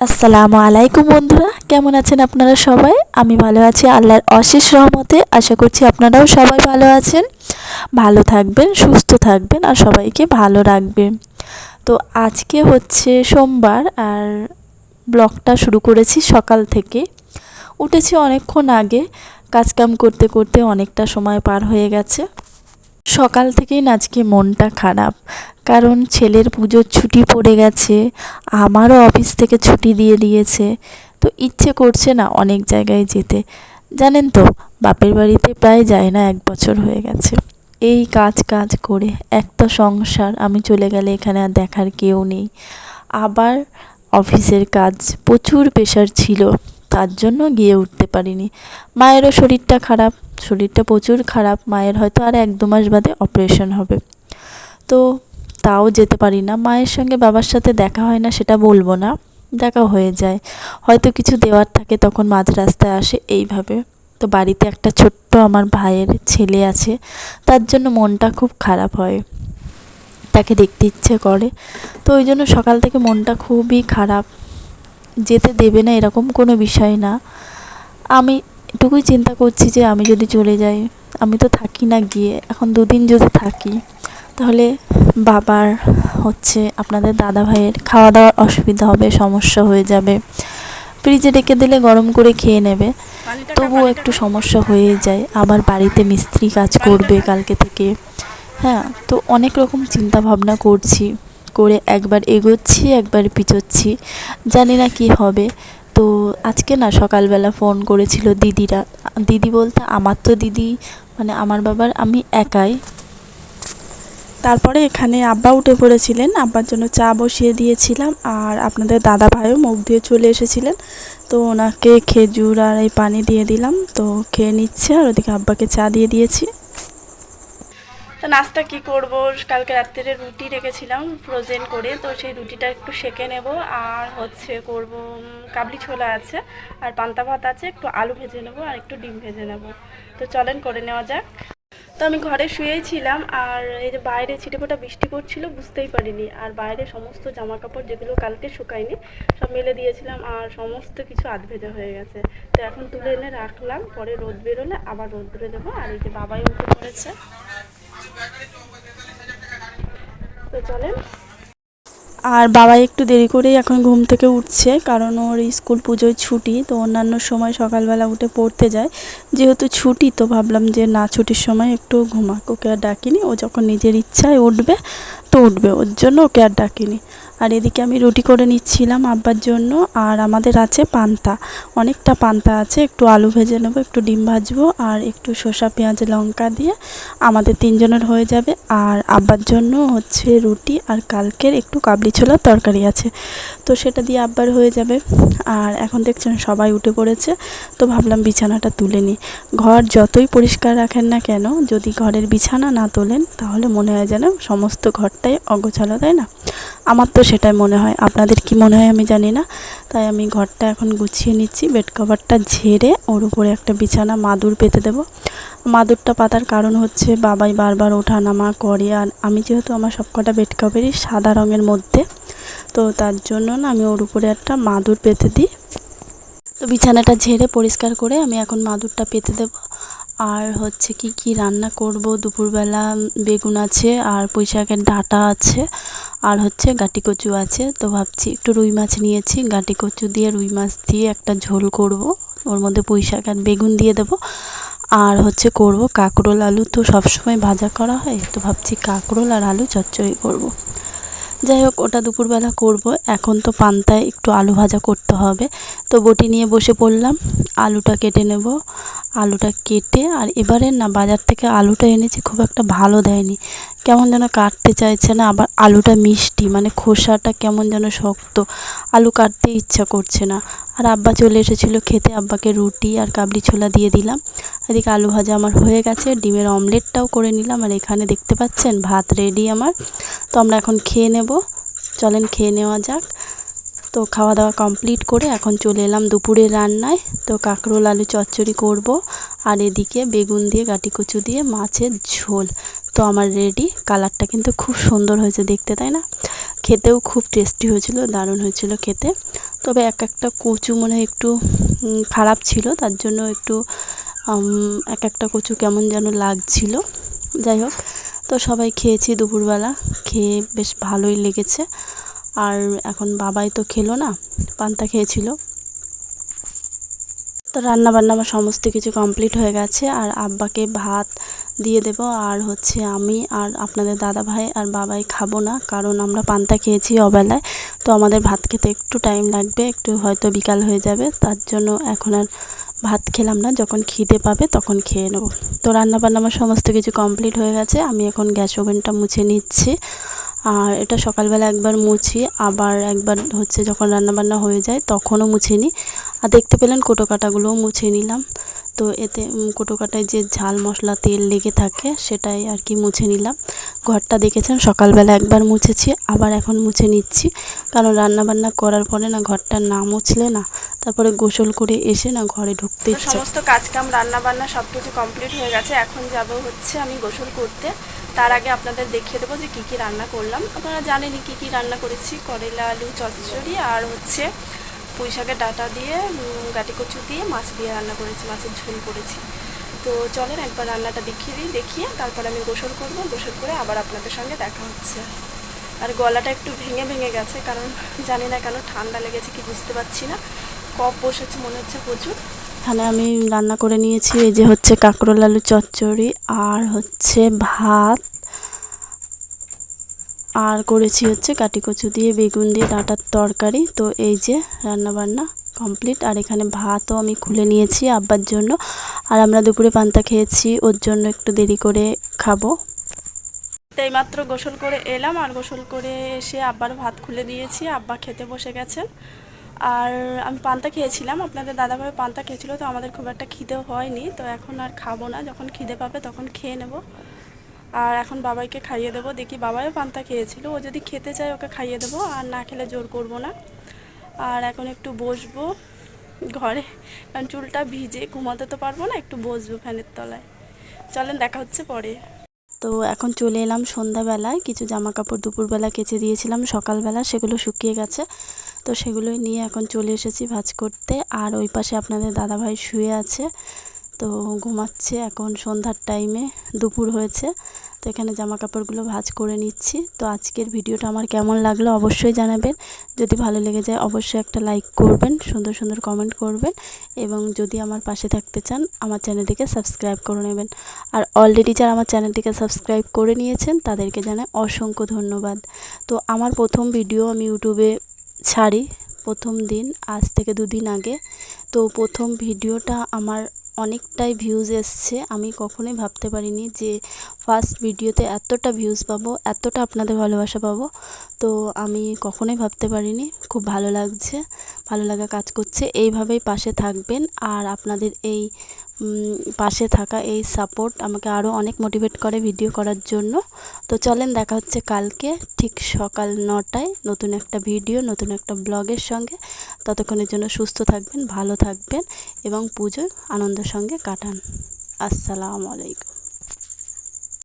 আসসালামু আলাইকুম বন্ধুরা, কেমন আছেন আপনারা সবাই? আমি ভালো আছি আল্লাহর অশেষ রহমতে। আশা করছি আপনারাও সবাই ভালো আছেন, ভালো থাকবেন, সুস্থ থাকবেন আর সবাইকে ভালো রাখবেন। তো আজকে হচ্ছে সোমবার আর ব্লগটা শুরু করেছি সকাল থেকে। উঠেছি অনেকক্ষণ আগে, কাজকাম করতে করতে অনেকটা সময় পার হয়ে গেছে। সকাল থেকেই না আজকে মনটা খারাপ, কারণ ছেলের পুজোর ছুটি পড়ে গেছে, আমারও অফিস থেকে ছুটি দিয়ে দিয়েছে। তো ইচ্ছে করছে না অনেক জায়গায় যেতে। জানেন তো, বাপের বাড়িতে প্রায় যায় না, 1 বছর হয়ে গেছে। এই কাজ কাজ করে এক তো সংসার, আমি চলে গেলে এখানে আর দেখার কেউ নেই। আবার অফিসের কাজ, প্রচুর প্রেশার ছিল, তার জন্য গিয়ে উঠতে পারিনি। মায়েরও শরীরটা খারাপ, শরীরটা প্রচুর খারাপ। মায়ের হয়তো আর 1-2 মাস বাদে অপারেশন হবে। তো তাও যেতে পারি না। মায়ের সঙ্গে বাবার সাথে দেখা হয় না সেটা বলবো না, দেখা হয়ে যায়। হয়তো কিছু দেওয়ার থাকে তখন মাঝ রাস্তায় আসে, এইভাবে। তো বাড়িতে একটা ছোট্ট আমার ভাইয়ের ছেলে আছে, তার জন্য মনটা খুব খারাপ হয়, তাকে দেখতে ইচ্ছে করে। তো ওই জন্য সকাল থেকে মনটা খুবই খারাপ। যেতে দেবে না এরকম কোনো বিষয় না। আমি এটুকুই চিন্তা করছি যে আমি যদি চলে যাই, আমি তো থাকি না গিয়ে, এখন 2 দিন যদি থাকি তাহলে বাবার হচ্ছে আপনাদের দাদা ভাইয়ের খাওয়া দাওয়ার অসুবিধা হবে, সমস্যা হয়ে যাবে। ফ্রিজে রেখে দিলে গরম করে খেয়ে নেবে, তবুও একটু সমস্যা হয়ে যায়। আবার বাড়িতে মিস্ত্রি কাজ করবে কালকে থেকে। হ্যাঁ, তো অনেক রকম চিন্তা ভাবনা করছি, করে একবার এগোচ্ছি একবার পিছোচ্ছি, জানি না কি হবে। তো আজকে না সকালবেলা ফোন করেছিল দিদিরা। দিদি বলতে আমার তো দিদি মানে আমার বাবার আমি একাই। তারপরে এখানে আব্বা উঠে পড়েছিলেন, আব্বার জন্য চা বসিয়ে দিয়েছিলাম, আর আপনাদের দাদা ভাইও মুখ দিয়ে চলে এসেছিলেন। তো ওনাকে খেজুর আর এই পানি দিয়ে দিলাম, তো খেয়ে নিচ্ছে, আর ওদিকে আব্বাকে চা দিয়ে দিয়েছি। তো নাস্তা কি করব, কালকে রাত্রে রুটি রেখেছিলাম ফ্রোজেন করে, তো সেই রুটিটা একটু সেঁকে নেব। আর হচ্ছে করব কাবলি ছোলা আছে, আর পান্তা ভাত আছে, একটু আলু ভেজে নেব আর একটু ডিম ভেজে নেব। তো চলেন করে নেওয়া যাক। তো আমি ঘরে শুয়েই ছিলাম, আর এই যে বাইরে ছিটেফোঁটা বৃষ্টি পড়ছিল, বুঝতেই পারিনি। আর বাইরে সমস্ত জামা কাপড় যেগুলো কালকে শুকায়নি সব মেলে দিয়েছিলাম, আর সমস্ত কিছু আধভেজা হয়ে গেছে। তো এখন তুলে এনে রাখলাম, পরে রোদ বেরোলে আবার রোদ্রে দেবো। আর এই যে বাবাই উঠে পড়েছে, তো চলেন। আর বাবা একটু দেরি করেই এখন ঘুম থেকে উঠছে, কারণ ওর স্কুল পুজোয় ছুটি। তো অন্যান্য সময় সকালবেলা উঠে পড়তে যায়, যেহেতু ছুটি তো ভাবলাম যে না, ছুটির সময় একটু ঘুমাক। ওকে আর ডাকিনি, ও যখন নিজের ইচ্ছায় উঠবে তো উঠবে, ওর জন্য ওকে আর ডাকিনি। আর এদিকে আমি রুটি করে নিচ্ছিলাম আব্বার জন্য, আর আমাদের আছে পান্তা, অনেকটা পান্তা আছে। একটু আলু ভেজে নেবো, একটু ডিম ভাজবো, আর একটু শসা পেঁয়াজ লঙ্কা দিয়ে আমাদের 3 জনের হয়ে যাবে। আর আব্বার জন্য হচ্ছে রুটি, আর কালকের একটু কাবলি ছোলার তরকারি আছে, তো সেটা দিয়ে আব্বার হয়ে যাবে। আর এখন দেখছেন সবাই উঠে পড়েছে, তো ভাবলাম বিছানাটা তুলে নিই। ঘর যতই পরিষ্কার রাখেন না কেন, যদি ঘরের বিছানা না তোলেন তাহলে মনে হয় যেন সমস্ত ঘরটাই অগোছালো, তাই না? আমার তো সেটাই মনে হয়, আপনাদের কি মনে হয় আমি জানি না। তাই আমি ঘরটা এখন গুছিয়ে নিচ্ছি, বেড কভারটা ঝেড়ে ওর উপরে একটা বিছানা মাদুর পেতে দেবো। মাদুরটা পাতার কারণ হচ্ছে বাবাই বারবার ওঠা নামা করে, আর আমি যেহেতু আমার সবকটা বেড কভারই সাদা রঙের মধ্যে, তো তার জন্য না আমি ওর উপরে একটা মাদুর পেতে দিই। তো বিছানাটা ঝেড়ে পরিষ্কার করে আমি এখন মাদুরটা পেতে দেব। আর হচ্ছে কি রান্না করব, দুপুরবেলা বেগুন আছে, আর পুঁই শাকের ডাঁটা আছে, আর হচ্ছে গাটি কচু আছে। তো ভাবছি একটু রুই মাছ নিয়েছি, গাটি কচু দিয়ে রুই মাছ দিয়ে একটা ঝোল করব, ওর মধ্যে পুঁই শাক আর বেগুন দিয়ে দেবো। আর হচ্ছে করব কাঁকরোল আলু, তো সবসময় ভাজা করা হয়, তো ভাবছি কাঁকরোল আর আলু চচ্চড়ি করব। যাই হোক, ওটা দুপুরবেলা করব। এখন তো পান্তায় একটু আলু ভাজা করতে হবে, তো বটি নিয়ে বসে পড়লাম। আলুটা কেটে নেব, আলুটা কেটে, আর এবারে না বাজার থেকে আলুটা এনেছি, খুব একটা ভালো দেয়নি, কেমন যেন কাটতে চাইছে না। আবার আলুটা মিষ্টি, মানে খোসাটা কেমন যেন শক্ত, আলু কাটতে ইচ্ছা করছে না। আর আব্বা চলে এসেছিলো খেতে, আব্বাকে রুটি আর কাবলি ছোলা দিয়ে দিলাম। এদিকে আলু ভাজা আমার হয়ে গেছে, ডিমের অমলেটটাও করে নিলাম। আর এখানে দেখতে পাচ্ছেন ভাত রেডি আমার। তো আমরা এখন খেয়ে নেব, চলেন খেয়ে নেওয়া যাক। তো খাওয়া দাওয়া কমপ্লিট করে এখন চলে এলাম দুপুরের রান্নায়। তো কাঁকরোল আলু চচ্চড়ি করব, আর এদিকে বেগুন দিয়ে গাটি কচু দিয়ে মাছের ঝোল। তো আমার রেডি, কালারটা কিন্তু খুব সুন্দর হয়েছে দেখতে, তাই না? খেতেও খুব টেস্টি হয়েছিল, দারুণ হয়েছিল খেতে। তবে এক একটা কচু মনে হয় একটু খারাপ ছিল, তার জন্য একটু এক একটা কচু কেমন যেন লাগছিল। যাই হোক, তো সবাই খেয়েছি দুপুরবেলা, খেয়ে বেশ ভালোই লেগেছে। আর এখন বাবাই তো খেলো না, পান্তা খেয়েছিল। তো রান্নাবান্না আমার সমস্ত কিছু কমপ্লিট হয়ে গেছে। আর আব্বাকে ভাত দিয়ে দেব। আর হচ্ছে আমি আর আপনাদের দাদা ভাই আর বাবাই খাবো না, কারণ আমরা পান্তা খেয়েছি অবেলায়। তো আমাদের ভাত খেতে একটু টাইম লাগবে, একটু হয়তো বিকাল হয়ে যাবে, তার জন্য এখন আর ভাত খেলাম না, যখন খিদে পাবে তখন খেয়ে নেব। তো রান্নাবান্না আমার সমস্ত কিছু কমপ্লিট হয়ে গেছে। আমি এখন গ্যাস ওভেনটা মুছে নিচ্ছি। আর এটা সকালবেলা একবার মুছি, আবার একবার হচ্ছে যখন রান্নাবান্না হয়ে যায় তখনও মুছে নিই। আর দেখতে পেলেন কোটো কাটাগুলোও মুছে নিলাম। তো এতে কোটো কাটায় যে ঝাল মশলা তেল লেগে থাকে সেটাই আর কি মুছে নিলাম। ঘরটা দেখেছেন সকালবেলা একবার মুছেছি, আবার এখন মুছে নিচ্ছি, কারণ রান্নাবান্না করার পরে না ঘরটা না মুছলে না তারপরে গোসল করে এসে না ঘরে ঢুকতে ইচ্ছে। সমস্ত কাজকাম রান্নাবান্না সব কিছু কমপ্লিট হয়ে গেছে। এখন যাব হচ্ছে আমি গোসল করতে। তার আগে আপনাদের দেখিয়ে দেবো যে কী কী রান্না করলাম। আপনারা জানেনই কী কী রান্না করেছি, করলা আলু চচ্চড়ি আর হচ্ছে পুঁই শাকের ডাঁটা দিয়ে গাটি কচু দিয়ে মাছ দিয়ে রান্না করেছি, মাছের ঝোল করেছি। তো চলেন একবার রান্নাটা দেখিয়ে তারপর আমি গোসল করব। গোসল করে আবার আপনাদের সঙ্গে দেখা হচ্ছে। আর গলাটা একটু ভেঙে ভেঙে গেছে, কারণ জানি না কেন ঠান্ডা লেগেছে কি বুঝতে পারছি না, কফ বসেছে মনে হচ্ছে প্রচুর। এখানে আমি রান্না করে নিয়েছি, এই যে হচ্ছে কাঁকরোল আলু চচ্চড়ি আর হচ্ছে ভাত, আর করেছি হচ্ছে কাটি কচু দিয়ে বেগুন দিয়ে ডাঁটার তরকারি। তো এই যে রান্নাবান্না কমপ্লিট। আর এখানে ভাতও আমি খুলে নিয়েছি আব্বার জন্য। আর আমরা দুপুরে পান্তা খেয়েছি, ওর জন্য একটু দেরি করে খাবো। এইমাত্র গোসল করে এলাম, আর গোসল করে এসে আব্বার ভাত খুলে দিয়েছি, আব্বা খেতে বসে গেছেন। আর আমি পান্তা খেয়েছিলাম, আপনাদের দাদাভাই পান্তা খেয়েছিল, তো আমাদের খুব একটা খিদে হয়নি। তো এখন আর খাবো না, যখন খিদে পাবে তখন খেয়ে নেব। আর এখন বাবাইকে খাইয়ে দেবো। দেখি বাবাইও পান্তা খেয়েছিল, ও যদি খেতে চায় ওকে খাইয়ে দেবো, আর না খেলে জোর করব না। আর এখন একটু বসবো ঘরে, কারণ চুলটা ভিজে ঘুমাতে তো পারবো না, একটু বসবো ফ্যানের তলায়। চলেন দেখা হচ্ছে পরে। তো এখন চলে এলাম সন্ধ্যাবেলায়, কিছু জামা কাপড় দুপুরবেলা কেচে দিয়েছিলাম সকালবেলা, সেগুলো শুকিয়ে গেছে। তো সেগুলোই নিয়ে এখন চলে এসেছি ভাঁজ করতে। আর ওই পাশে আপনাদের দাদাভাই শুয়ে আছে, তো ঘুমাচ্ছে। এখন সন্ধ্যার টাইমে, দুপুর হয়েছে। তো এখানে জামা কাপড়গুলো ভাঁজ করে নিচ্ছি। তো আজকের ভিডিওটা আমার কেমন লাগলো অবশ্যই জানাবেন। যদি ভালো লেগে যায় অবশ্যই একটা লাইক করবেন, সুন্দর সুন্দর কমেন্ট করবেন, এবং যদি আমার পাশে থাকতে চান আমার চ্যানেলটিকে সাবস্ক্রাইব করে নেবেন। আর অলরেডি যারা আমার চ্যানেলটিকে সাবস্ক্রাইব করে নিয়েছেন তাদেরকে জানাই অসংখ্য ধন্যবাদ। তো আমার প্রথম ভিডিও আমি ইউটিউবে ছাড়ি, প্রথম দিন, আজ থেকে 2 দিন আগে। তো প্রথম ভিডিওটা আমার অনেকটাই ভিউজ এসছে। আমি কখনোই ভাবতে পারিনি যে ফার্স্ট ভিডিওতে এতটা ভিউজ পাবো, এতটা আপনাদের ভালোবাসা পাবো। তো আমি কখনোই ভাবতে পারিনি। খুব ভালো লাগছে, ভালো লাগা কাজ করছে। এইভাবেই পাশে থাকবেন, আর আপনাদের এই পাশে থাকা এই সাপোর্ট আমাকে আরও অনেক মোটিভেট করে ভিডিও করার জন্য। তো চলেন দেখা হচ্ছে কালকে ঠিক সকাল 9টায় নতুন একটা ভিডিও, নতুন একটা ব্লগের সঙ্গে। ততক্ষণের জন্য সুস্থ থাকবেন, ভালো থাকবেন, এবং পুজো আনন্দের সঙ্গে কাটান। আসসালামু আলাইকুম।